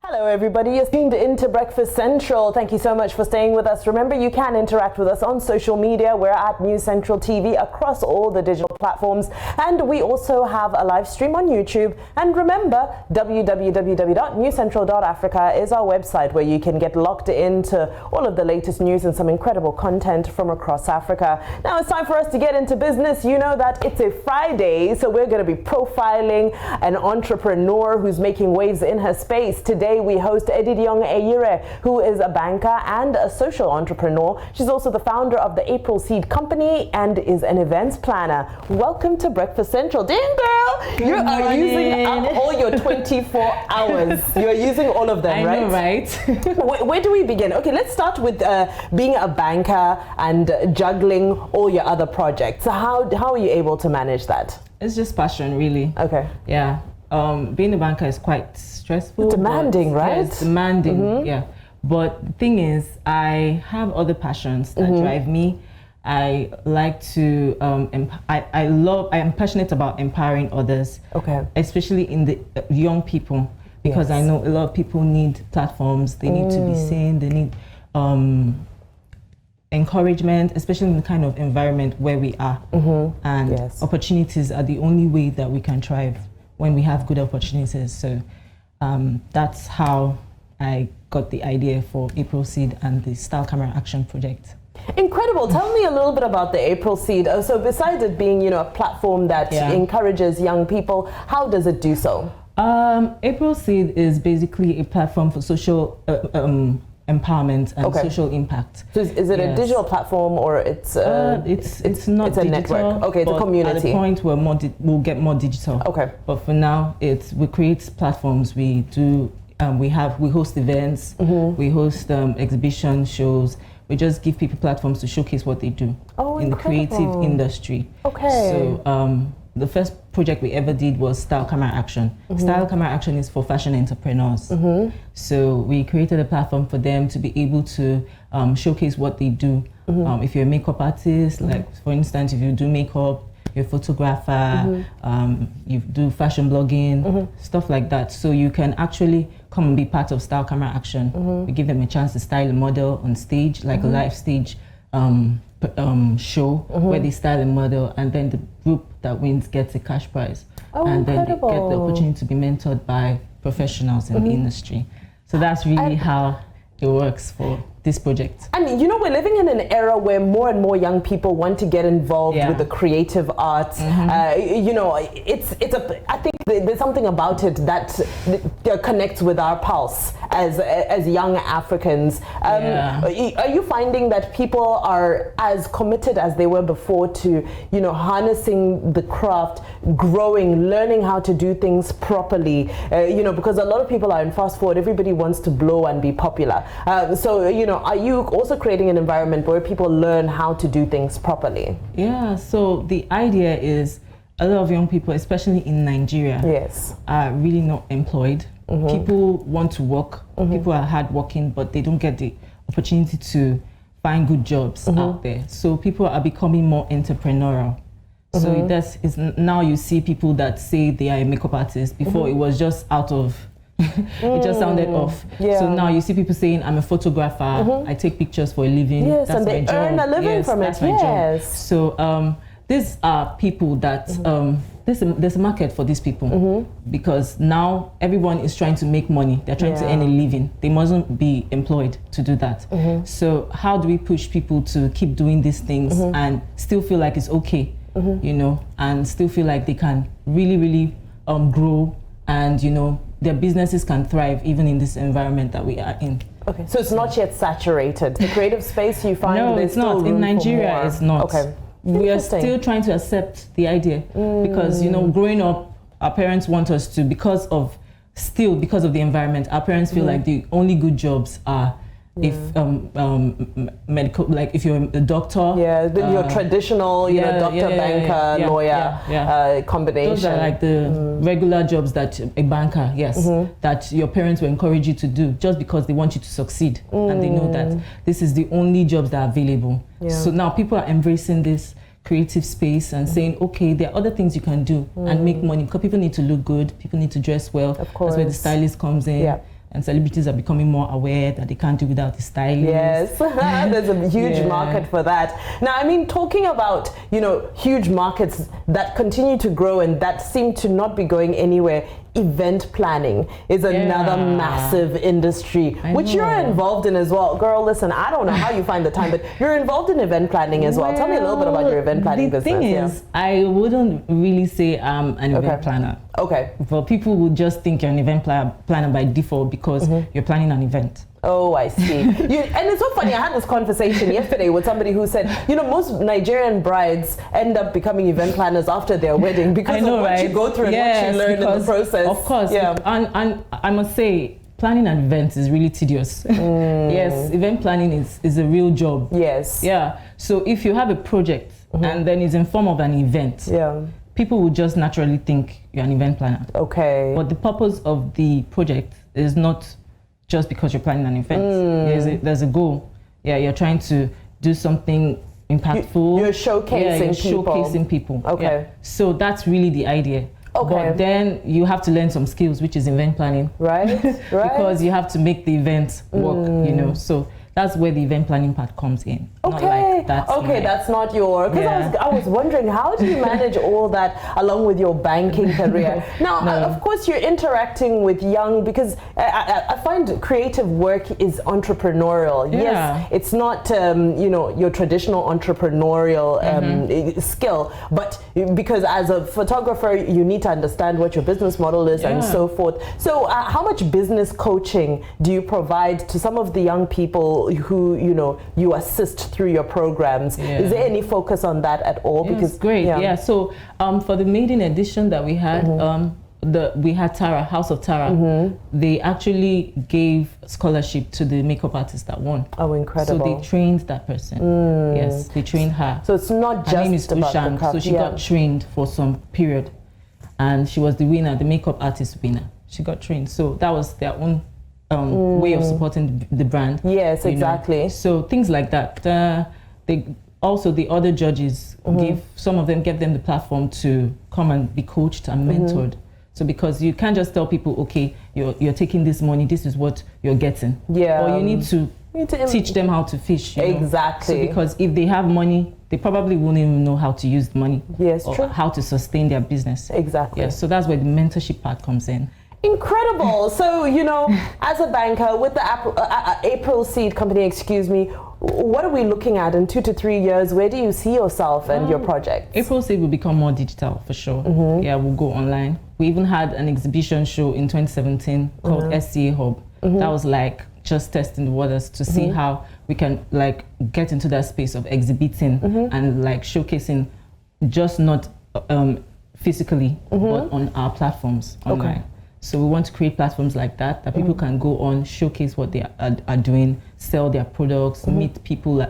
Hello everybody, you're tuned into Breakfast Central. Thank you so much for staying with us. Remember, you can interact with us on social media. We're at News Central TV across all the digital platforms, and we also have a live stream on YouTube. And remember, www.newscentral.africa is our website where you can get locked into all of the latest news and some incredible content from across Africa. Now it's time for us to get into business. You know that it's a Friday, so we're going to be profiling an entrepreneur who's making waves in her space. Today we host Edidiong Eyire, who is a banker and a social entrepreneur. She's also the founder of the Aprilseed company and is an events planner. Welcome to Breakfast Central. Damn girl, you are using up all your 24 hours. You're using all of them, right? I know, right? Where do we begin? Okay, let's start with being a banker and juggling all your other projects. So how are you able to manage that? It's just passion, really. Okay. Yeah. Being a banker is quite stressful. Demanding, right? Yeah, it's demanding, yeah. But the thing is, I have other passions that drive me. I like to, I am passionate about empowering others. Okay. Especially in the young people, because I know a lot of people need platforms. They need to be seen. They need encouragement, especially in the kind of environment where we are. And opportunities are the only way that we can thrive, when we have good opportunities. So that's how I got the idea for Aprilseed and the Style Camera Action project. Incredible. Tell me a little bit about the Aprilseed. So besides it being, a platform that encourages young people, how does it do so? Aprilseed is basically a platform for social empowerment and social impact. So is it a digital platform, or it's not it's digital, a network? Okay, it's a community. At the point where we'll get more digital. Okay. But for now, we create platforms. We do we host events. We host exhibition shows. We just give people platforms to showcase what they do in the creative industry. Okay. So the first project we ever did was Style Camera Action. Style Camera Action is for fashion entrepreneurs. So we created a platform for them to be able to showcase what they do. If you're a makeup artist, like for instance, if you do makeup, you're a photographer, you do fashion blogging, stuff like that. So you can actually come and be part of Style Camera Action. We give them a chance to style a model on stage, like a live stage show where they style a model, and then the group that wins gets a cash prize. And then they get the opportunity to be mentored by professionals in the industry. So that's really how it works for this project. And we're living in an era where more and more young people want to get involved with the creative arts. I think there's something about it that connects with our pulse as young Africans. Are you finding that people are as committed as they were before to, harnessing the craft, growing, learning how to do things properly? Because a lot of people are in fast forward. Everybody wants to blow and be popular. Are you also creating an environment where people learn how to do things properly? Yeah, so the idea is a lot of young people, especially in Nigeria, are really not employed. People want to work, people are hardworking, but they don't get the opportunity to find good jobs out there. So people are becoming more entrepreneurial. So now you see people that say they are a makeup artist. Before it was just out of it just sounded off. So now you see people saying, I'm a photographer, I take pictures for a living. Yes, that's and they earn a living from it. Yes. So these are people that there's a market for these people because now everyone is trying to make money. They're trying to earn a living. They mustn't be employed to do that. So how do we push people to keep doing these things and still feel like it's okay, and still feel like they can really, really grow, and their businesses can thrive even in this environment that we are in. Okay, so it's not yet saturated. The creative space, you find no, there's it's not. Still In Nigeria, it's not. Okay. We are still trying to accept the idea because growing up, our parents want us to, because of the environment, our parents feel like the only good jobs are if medical, like if you're a doctor, your traditional, doctor, banker, lawyer combination. Those are like the regular jobs that a banker, that your parents will encourage you to do just because they want you to succeed, and they know that this is the only jobs that are available. So now people are embracing this creative space and saying, okay, there are other things you can do and make money, because people need to look good, people need to dress well. Of course. That's where the stylist comes in. and celebrities are becoming more aware that they can't do without the stylist. Yes, there's a huge market for that. Now, I mean, talking about, you know, huge markets that continue to grow and that seem to not be going anywhere, event planning is another massive industry, which you're involved in as well. Girl, listen, I don't know how you find the time, but you're involved in event planning as well. Tell me a little bit about your event planning business. The thing is, I wouldn't really say I'm an event planner. Okay. But people would just think you're an event planner by default because you're planning an event. Oh, I see. And it's so funny. I had this conversation yesterday with somebody who said, you know, most Nigerian brides end up becoming event planners after their wedding because of what you go through and what you learn in the process. Of course. Yeah. And I must say, planning an event is really tedious. Yes, event planning is a real job. Yes. Yeah. So if you have a project and then it's in form of an event, people would just naturally think you're an event planner. Okay. But the purpose of the project is not just because you're planning an event. There's a goal. Yeah, you're trying to do something impactful. You're showcasing people. Showcasing people. Okay. Yeah. So that's really the idea. Okay. But then you have to learn some skills, which is event planning. Right. Because you have to make the event work, you know. So that's where the event planning part comes in. Okay. That's not your. Because I was wondering, how do you manage all that along with your banking career? Now, of course, you're interacting with young, because I find creative work is entrepreneurial. Yes, it's not you know, your traditional entrepreneurial skill, but because as a photographer, you need to understand what your business model is and so forth. So, how much business coaching do you provide to some of the young people who, you know, you assist through your programs? Is there any focus on that at all? Because great. So for the maiden edition that we had, we had Tara, House of Tara. They actually gave scholarship to the makeup artist that won. Oh, incredible! So they trained that person. Yes, they trained her. So it's not just her name is about Ushan, the craft. so she got trained for some period, and she was the winner, the makeup artist winner. She got trained, so that was their own way of supporting the brand. Yes, exactly. Know? So things like that. They also, the other judges some of them give them the platform to come and be coached and mentored. So because you can't just tell people, okay, you're taking this money, this is what you're getting. Or you need to teach them how to fish. Exactly. So because if they have money, they probably won't even know how to use the money. Yes, or how to sustain their business. Exactly. Yeah, so that's where the mentorship part comes in. Incredible. So, you know, as a banker with the Aprilseed company, what are we looking at in 2 to 3 years? Where do you see yourself and your project? Aprilseed will become more digital for sure. Yeah, we'll go online. We even had an exhibition show in 2017 called SCA Hub. That was like just testing the waters to see how we can like get into that space of exhibiting and like showcasing, just not physically, but on our platforms online. So we want to create platforms like that people can go on, showcase what they are doing, sell their products, meet people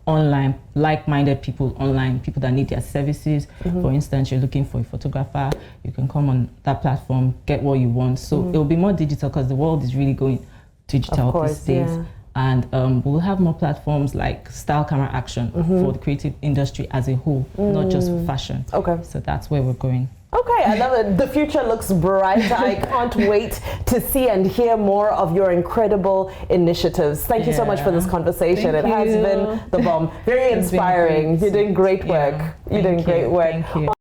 online, like-minded people online, people that need their services. For instance, you're looking for a photographer, you can come on that platform, get what you want. So it will be more digital because the world is really going digital these days. And we'll have more platforms like Style Camera Action for the creative industry as a whole, not just for fashion. So that's where we're going. Okay, I love it. The future looks bright. I can't wait to see and hear more of your incredible initiatives. Thank you so much for this conversation. It has been the bomb. Very inspiring. You're doing great work. You're doing great work. Thank you.